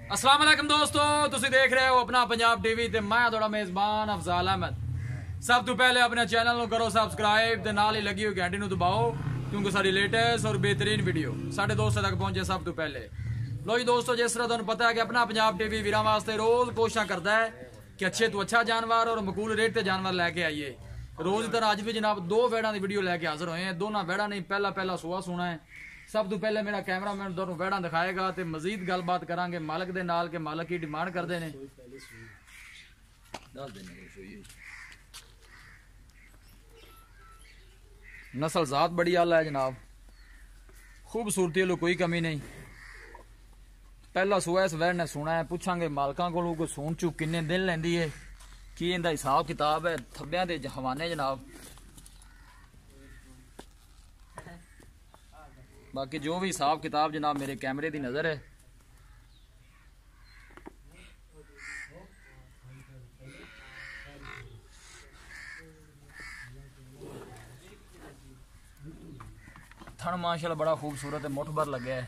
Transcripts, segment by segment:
अस्सलाम वालेकुम दोस्तों, तुसी देख रहे हो अपना पंजाब टीवी ते मैं थोड़ा मेजबान अफजाल अहमद। सब तो पहले अपने चैनल को करो सब्सक्राइब ते नाल ही लगी हुई घंटी नूं दबाओ क्योंकि सारी लेटेस्ट और बेहतरीन वीडियो साढ़े दोस्तों तक पहुंचे सब तो पहले। लो जी दोस्तों, जिस तरह तुहानूं पता है कि अपना पंजाब टीवी वीरां वास्ते रोज कोशिश करता है कि अच्छे तो अच्छा जानवर और मकूल रेट ते जानवर लैके आइए। रोज की तरह अज भी जनाब दो वैड़ा की वीडियो लैके हाजिर होए हैं। दोनों वैड़ा नहीं पहला सुआ सुना है। सब तो पहले मेरा कैमरामैन दोनों वैड़ा दिखाएगा तो मजीद गलबात करांगे मालक दे नाल के मालक की डिमांड करते हैं। नस्ल जात बड़ी आला है जनाब, खूबसूरती वालों कोई कमी नहीं। पहला सुआ इस वैड़ ने सुना है, पूछांगे मालकां कोलों कोई सून चू किन्ने दिन लैंदी है, की इनका हिसाब किताब है। थब्बियां दे हवाने जनाब, बाकी जो भी हिसाब किताब जनाब मेरे कैमरे की नज़र है। थन माशाल्लाह बड़ा खूबसूरत है, मुठ भर लगे है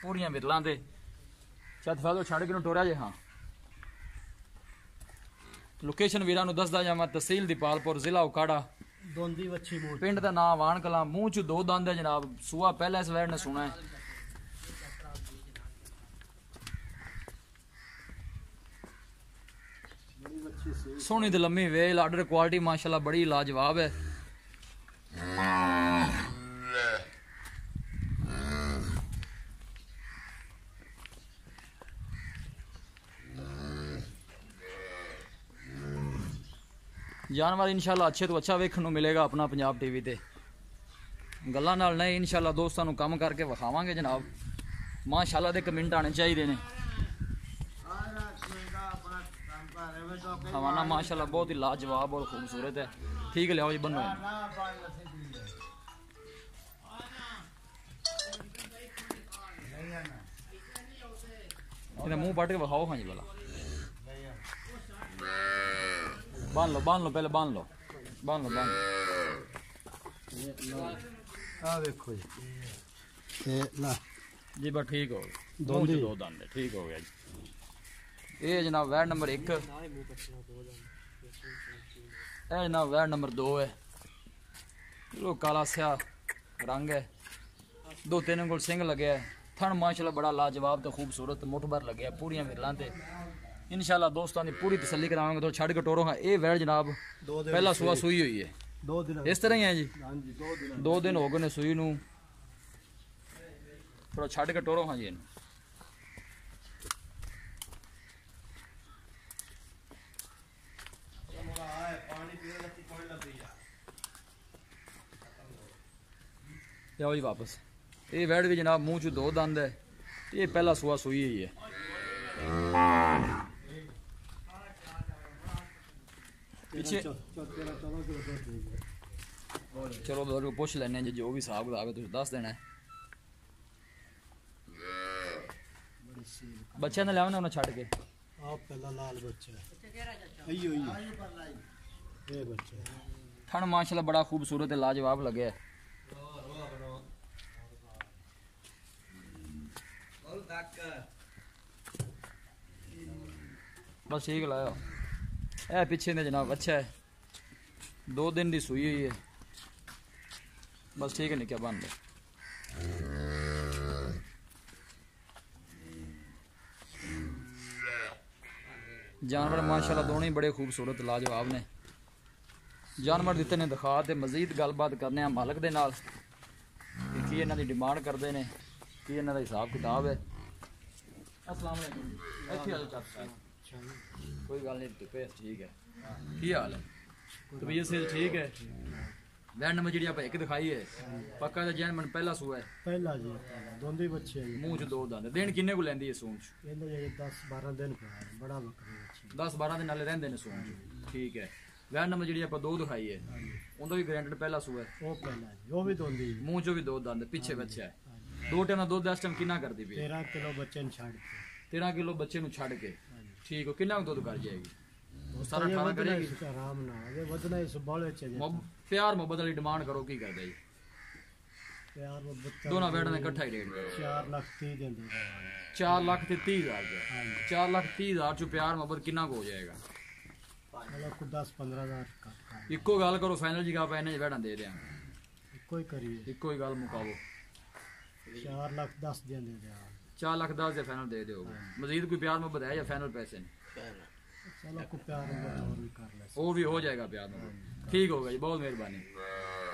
पूरियां बिरलां ते। छत फादो छड़ के टोरिया जे। हाँ, लोकेशन वीरां नूं दसदा जावां, तहसील दीपालपुर, जिला उकाड़ा, पिंड का नाम वाण कलां। मूँह च दो दंद है जनाब, सुआ पहला इस वैड़ ने सुना है। सोहनी ते लम्मी वेल, आर्डर क्वालिटी माशाल्लाह बड़ी लाजवाब है। जानवर इंशाल्लाह अच्छे तो अच्छा वेखण नूं मिलेगा अपना पंजाब टीवी ते। गल्लां नाल नहीं, इंशाल्लाह दोस्तां नूं कम करके विखावांगे जनाब। माशाल्लाह दे कमेंट आने चाहिए ने। हवाना माशाल्लाह बहुत ही लाजवाब और खूबसूरत है। ठीक है, लियाओ जी बनो। मुंह पट के विखाओ। हाँ जी भला बांध लो पहले बांध लो। देखो जी बस ठीक हो गया, दो दंद ठीक हो गया जी। ये जनाब वैड नंबर 1, ये जनाब वैड नंबर 2 है। लो काला स्या रंग है, 2-3 गोल सिंग लगे है। थन माशाल्लाह बड़ा लाजवाब तो खूबसूरत मुठ भर लगे है पूरियां विरलां ते। इंशाल्लाह दोस्तों की पूरी तसल्ली करावांगे। तो छड़ के टोरो। हाँ, ये वैड़ जनाब पहला सुआ सुई हुई है, इस तरह ही है जी। 2 दिन हो गए ने सुई नूं। थोड़ा छड़ के टोरो। हाँ जी, जाओ जी वापस। ये वैड़ भी जनाब मुंह च 2 दंद है। ये पहला सुआ सुई हुई है। पीछे चलो दो पुछ लेने जी, जो भी हिसाब किताब है तुम दस देना है। बच्चे ने लिया उन्हें छड़ के थन माशाल्लाह बड़ा खूबसूरत है, लाजवाब लगे है। बस ठीक लाया। ए पीछे ने जनाब अच्छा है, 2 दिन की सुई हुई है। बस ठीक है, नहीं क्या बन लो। जानवर माशाल्लाह दोनों ही बड़े खूबसूरत लाजवाब ने। जानवर दिते ने दिखा ते मजीद गलबात करने मालक दे नाल कि इन्हां दी डिमांड करते हैं, कि इन्हां दा हिसाब किताब है। अस्सलाम वालेकुम। कोई गल नहीं, ठीक है। की हाल है? तबीयत से ठीक है? वैड नंबर जी आप 1 दिखाई है पक्का तो जैन मन पहला सुआ है। पहला जी दोंदी बच्चे मुंह च 2 दंद। दिन किन्ने को लैंदी है सून च? 10-12 दिन बड़ा बकरी बच्ची 10-12 दिन नाले रहंदे ने सून च। ठीक है। वैड नंबर जी आप 2 दिखाई है, उनका भी ग्रांटेड पहला सुआ है। वो पहला जी, वो भी दोंदी मुंह चो भी 2 दंद, पीछे बच्चा है। 2 टाइम दुध इस टाइम कितना करदी पई? 13 किलो बच्चे ने छाड़ के। 13 किलो बच्चे नु छड़ के। ठीक हो, कितना दुध कर जाएगी? 17-18 करेगी आराम ना आगे वजना इस बाले च। प्यार मोहब्बत वाली डिमांड करो, की कर दे जी? प्यार मोहब्बत दोनों बैठा ने इकट्ठा ही रेट 4,30,000 देंगे 4,30,000 हाँ जी 4,30,000 चो प्यार मोहब्बत कितना को हो जाएगा चलो को 10-15,000 का इको गल करो फाइनल जी का आप इन्हें बैठा दे दें कोई करिए इको ही गल मुकावो 4,10,000 देंगे यार 4,10,000 से फाइनल दे दो मजीद कोई प्यार मोहब्बत है या फाइनल पैसे चलो को प्यार मोहब्बत और भी कर ले वो भी हो जाएगा प्यार मोहब्बत ठीक होगा जी बहुत मेहरबानी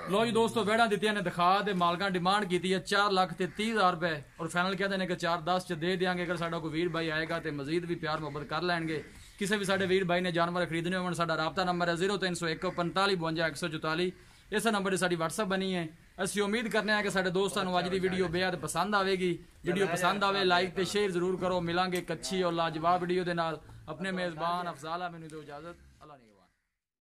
लो जी दोस्तों बेड़ा दी ने दिखा दे मालका डिमांड की है 4,30,000 रुपए और फाइनल कहते हैं कि 4,10 च दे देंगे अगर साडा कोई वीर भाई आएगा तो मजीद भी प्यार मोहब्बत कर लैणगे किसी भी साडे वीर भाई ने जानवर खरीदने हो साडा राबता नंबर है 0301 45 52 144 इस नंबर से साडी व्हाट्सएप बनी है ਅਸੀਂ उम्मीद करने हैं कि साडे दोस्तों ਨੂੰ ਅੱਜ ਦੀ ਵੀਡੀਓ ਬੇहद पसंद आवेगी वीडियो पसंद आवे लाइक ਤੇ शेयर जरूर करो मिलांगे एक अच्छी और लाजवाब वीडियो ਦੇ ਨਾਲ अपने मेजबान अफजाल ਮੈਨੂੰ ਦਿਓ इजाजत